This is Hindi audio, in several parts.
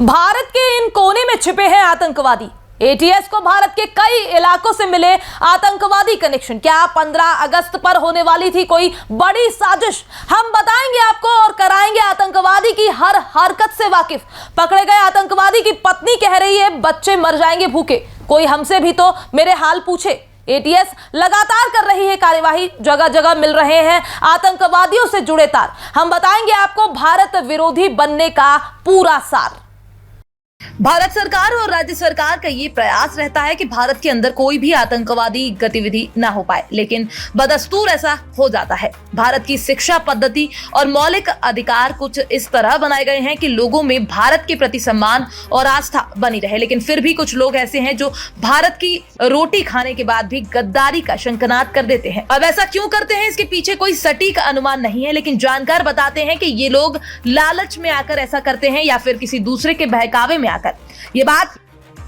भारत के इन कोने में छिपे हैं आतंकवादी। एटीएस को भारत के कई इलाकों से मिले आतंकवादी कनेक्शन। क्या 15 अगस्त पर होने वाली थी कोई बड़ी साजिश? हम बताएंगे आपको और कराएंगे आतंकवादी की हर हरकत से वाकिफ। पकड़े गए आतंकवादी की पत्नी कह रही है बच्चे मर जाएंगे भूखे, कोई हमसे भी तो मेरे हाल पूछे। एटीएस लगातार कर रही है कार्यवाही, जगह जगह मिल रहे हैं आतंकवादियों से जुड़े तार। हम बताएंगे आपको भारत विरोधी बनने का पूरा सार। भारत सरकार और राज्य सरकार का ये प्रयास रहता है कि भारत के अंदर कोई भी आतंकवादी गतिविधि ना हो पाए, लेकिन बदस्तूर ऐसा हो जाता है। भारत की शिक्षा पद्धति और मौलिक अधिकार कुछ इस तरह बनाए गए हैं कि लोगों में भारत के प्रति सम्मान और आस्था बनी रहे, लेकिन फिर भी कुछ लोग ऐसे हैं जो भारत की रोटी खाने के बाद भी गद्दारी का शंखनाद कर देते हैं। अब ऐसा क्यों करते हैं, इसके पीछे कोई सटीक अनुमान नहीं है, लेकिन जानकार बताते हैं कि ये लोग लालच में आकर ऐसा करते हैं या फिर किसी दूसरे के बहकावे में आकर। ये बात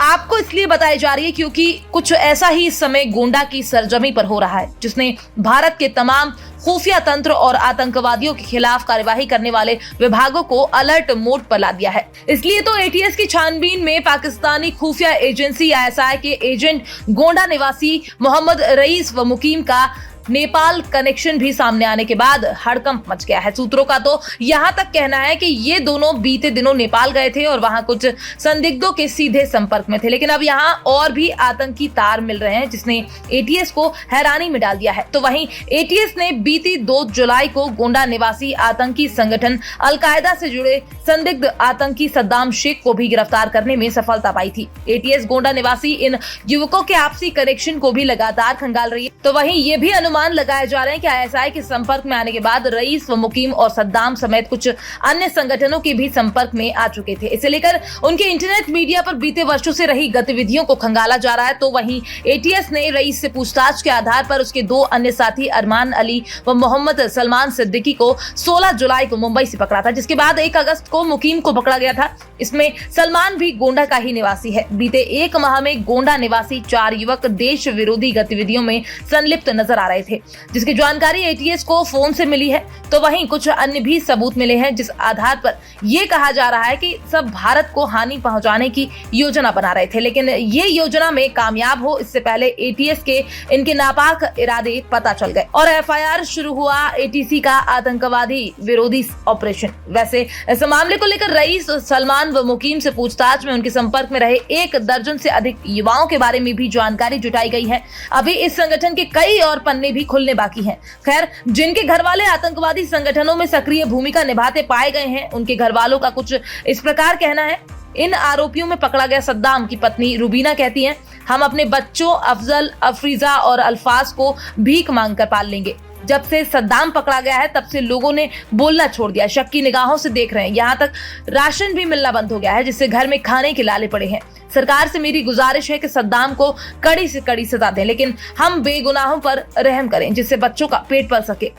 आपको इसलिए बताई जा रही है क्योंकि कुछ ऐसा ही इस समय गोंडा की सरजमी पर हो रहा है, जिसने भारत के तमाम खुफिया तंत्र और आतंकवादियों के खिलाफ कार्यवाही करने वाले विभागों को अलर्ट मोड पर ला दिया है। इसलिए तो एटीएस की छानबीन में पाकिस्तानी खुफिया एजेंसी आईएसआई के एजेंट गोंडा निवासी मोहम्मद रईस व मुकीम का नेपाल कनेक्शन भी सामने आने के बाद हड़कंप मच गया है। सूत्रों का तो यहां तक कहना है कि ये दोनों बीते दिनों नेपाल गए थे और वहां कुछ संदिग्धों के सीधे संपर्क में थे, लेकिन अब यहां और भी आतंकी तार मिल रहे हैं, जिसने एटीएस को हैरानी में डाल दिया है। तो वहीं एटीएस ने बीती 2 जुलाई को गोंडा निवासी आतंकी संगठन अलकायदा से जुड़े संदिग्ध आतंकी सद्दाम शेख को भी गिरफ्तार करने में सफलता पाई थी। एटीएस गोंडा निवासी इन युवकों के आपसी कनेक्शन को भी लगातार खंगाल रही है। तो वहीं ये भी अनुमान लगाए जा रहे हैं कि आईएसआई के संपर्क में आने के बाद रईस व मुकीम और सद्दाम समेत कुछ अन्य संगठनों के भी संपर्क में आ चुके थे। इसे लेकर उनके इंटरनेट मीडिया पर बीते वर्षों से रही गतिविधियों को खंगाला जा रहा है। तो वहीं एटीएस ने रईस से पूछताछ के आधार पर उसके 2 अन्य साथी अरमान अली व मोहम्मद सलमान सिद्दीकी को 16 जुलाई को मुंबई से पकड़ा था, जिसके बाद 1 अगस्त को मुकीम को पकड़ा गया था। इसमें सलमान भी गोंडा का ही निवासी है। बीते 1 माह में गोंडा निवासी 4 युवक देश विरोधी गतिविधियों में संलिप्त नजर आ रहे थे, जिसकी जानकारी एटीएस को फोन से मिली है। तो वहीं कुछ अन्य भी सबूत मिले हैं, जिस आधार पर यह कहा जा रहा है कि सब भारत को हानि पहुंचाने की योजना बना रहे थे, लेकिन ये योजना में कामयाब हो इससे पहले एटीएस के इनके नापाक इरादे पता चल गए और एफआईआर शुरू हुआ एटीसी का आतंकवादी विरोधी ऑपरेशन। वैसे इस मामले को लेकर रईस, सलमान व मुकीम से पूछताछ में उनके संपर्क में रहे 1 दर्जन से अधिक युवाओं के बारे में भी जानकारी जुटाई गई है। अभी इस संगठन के कई और पन्ने भी खुलने बाकी हैं। खैर, जिनके घर वाले आतंकवादी संगठनों में सक्रिय भूमिका निभाते पाए गए हैं, उनके घर वालों का कुछ इस प्रकार कहना है। इन आरोपियों में पकड़ा गया सद्दाम की पत्नी रुबीना कहती हैं, हम अपने बच्चों अफजल, अफरीजा और अल्फाज को भीख मांग कर पाल लेंगे। जब से सद्दाम पकड़ा गया है तब से लोगों ने बोलना छोड़ दिया, शक की निगाहों से देख रहे हैं। यहाँ तक राशन भी मिलना बंद हो गया है, जिससे घर में खाने के लाले पड़े हैं। सरकार से मेरी गुजारिश है कि सद्दाम को कड़ी से कड़ी सजा दें, लेकिन हम बेगुनाहों पर रहम करें, जिससे बच्चों का पेट पल सके।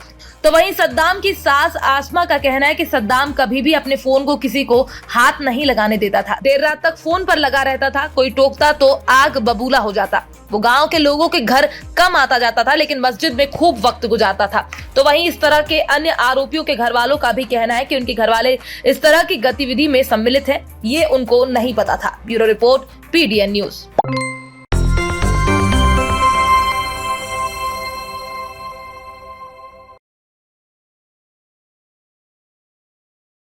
तो वहीं सद्दाम की सास आसमा का कहना है कि सद्दाम कभी भी अपने फोन को किसी को हाथ नहीं लगाने देता था। देर रात तक फोन पर लगा रहता था, कोई टोकता तो आग बबूला हो जाता। वो गांव के लोगों के घर कम आता जाता था, लेकिन मस्जिद में खूब वक्त गुजारता था। तो वहीं इस तरह के अन्य आरोपियों के घर वालों का भी कहना है कि उनके घर वाले इस तरह की गतिविधि में सम्मिलित हैं, ये उनको नहीं पता था। Bureau report, PDN news.